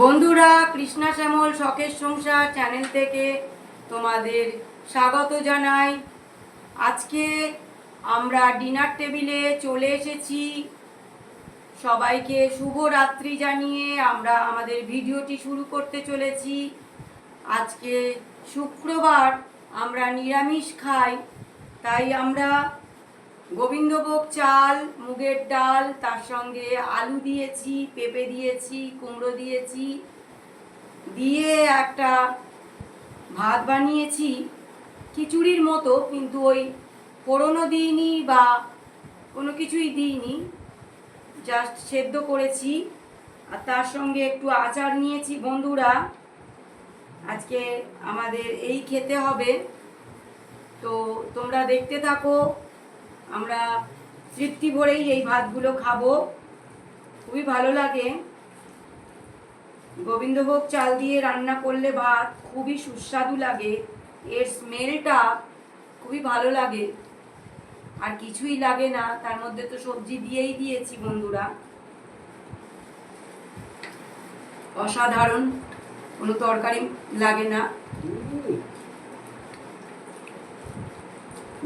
বন্ধুরা, কৃষ্ণা শ্যামল শখের সংসার চ্যানেল থেকে তোমাদের স্বাগত জানাই। আজকে আমরা ডিনার টেবিলে চলে এসেছি। সবাইকে শুভ রাত্রি জানিয়ে আমরা আমাদের ভিডিওটি শুরু করতে চলেছি। আজকে শুক্রবার, আমরা নিরামিষ খাই, তাই আমরা গোবিন্দভোগ চাল, মুগের ডাল, তার সঙ্গে আলু দিয়েছি, পেঁপে দিয়েছি, কুমড়ো দিয়েছি, দিয়ে একটা ভাত বানিয়েছি খিচুড়ির মতো, কিন্তু ওই ফোড়নও দিইনি বা কোনো কিছুই দিইনি, জাস্ট সেদ্ধ করেছি। আর তার সঙ্গে একটু আচার নিয়েছি। বন্ধুরা, আজকে আমাদের এই খেতে হবে, তো তোমরা দেখতে থাকো। আমরা তৃপ্তি ভরেই এই ভাতগুলো খাবো, খুবই ভালো লাগে। গোবিন্দভোগ চাল দিয়ে রান্না করলে ভাত খুবই সুস্বাদু লাগে, এর স্মেলটা খুবই ভালো লাগে, আর কিছুই লাগে না। তার মধ্যে তো সবজি দিয়েই দিয়েছি বন্ধুরা, অসাধারণ, কোনো তরকারি লাগে না।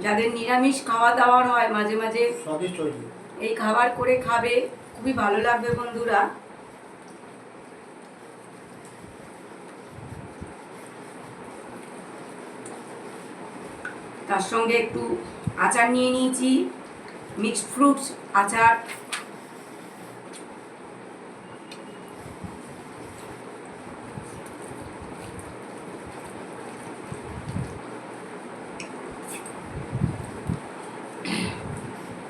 যাদের নিরামিষ খাওয়া দাওয়ার হয়, মাঝে মাঝে এই খাবার করে খাবে, খুবই ভালো লাগবে বন্ধুরা। তার সঙ্গে একটু আচার নিয়ে নিয়েছি, মিক্সড ফ্রুটস আচার।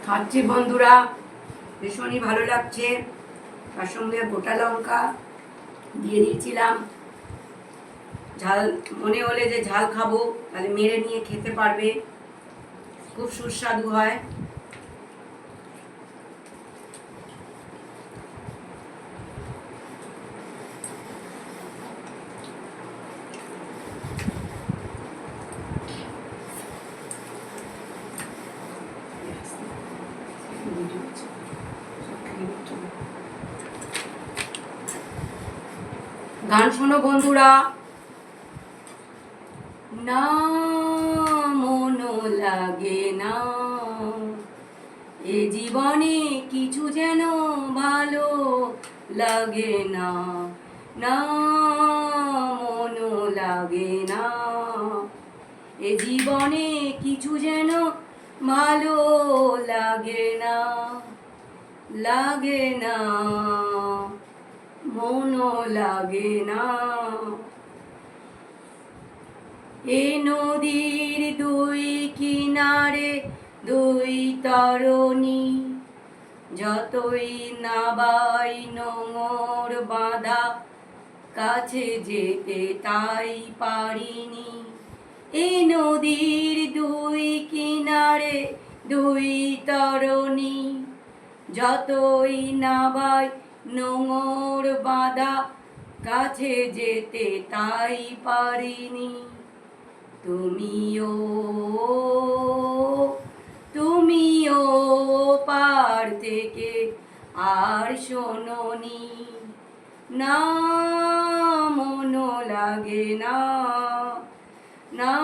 খাচ্ছি বন্ধুরা, ভীষণই ভালো লাগছে। তার সঙ্গে গোটা লঙ্কা দিয়ে দিয়েছিলাম, ঝাল মনে হলে যে ঝাল খাবো তাহলে মেরে নিয়ে খেতে পারবে, খুব সুস্বাদু হয়। গান শোনো বন্ধুরা। না মন লাগে না, এ জীবনে কিছু যেন ভালো লাগে না। না মন লাগে না, এ জীবনে কিছু যেন ভালো লাগে না, লাগে না, মন লাগে না। এ নদীর দুই কিনারে দুই তরণী, যতই নাবাই নোঙর বাঁধা, কাছে যেতে তাই পারিনি। এ নদীর দুই কিনারে দুই তরণী, যতই নাবাই নোঙর বাঁধা, কাছে যেতে তাই পারিনি। তুমিও তুমিও পার থেকে আর শোনোনি। না মন লাগে না, না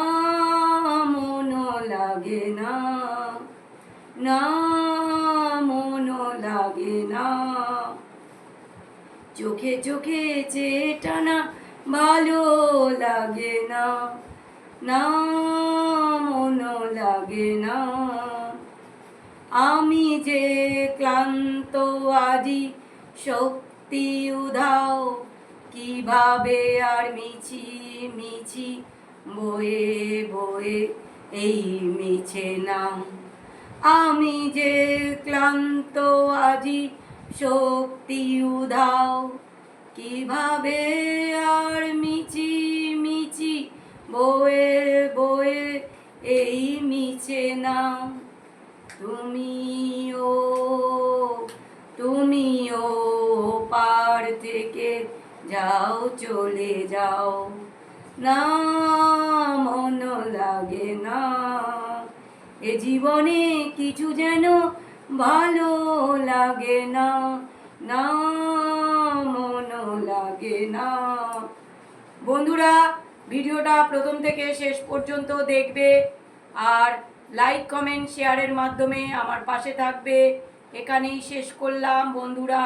মন লাগে না, না মন লাগে না। চোখে চোখে চেয়ে টানা ভালো লাগে না, না মন লাগে না। আমি যে ক্লান্ত আজি শক্তি উধাও, কিভাবে আর মিছি মিছি বয়ে বয়ে এই মিছে নাম। আমি যে ক্লান্ত আজি শক্তি উধাও, কিভাবে আর মিছি মিছি বয়ে বয়ে এই মিছে নাম। তুমিও তুমিও পার থেকে যাও, চলে যাও। না মন লাগে না, এ জীবনে কিছু যেন ভালো লাগে না, না মন লাগে লাগে না। বন্ধুরা, ভিডিওটা প্রথম থেকে শেষ পর্যন্ত দেখবে আর লাইক কমেন্ট শেয়ারের মাধ্যমে আমার পাশে থাকবে। এখানেই শেষ করলাম বন্ধুরা।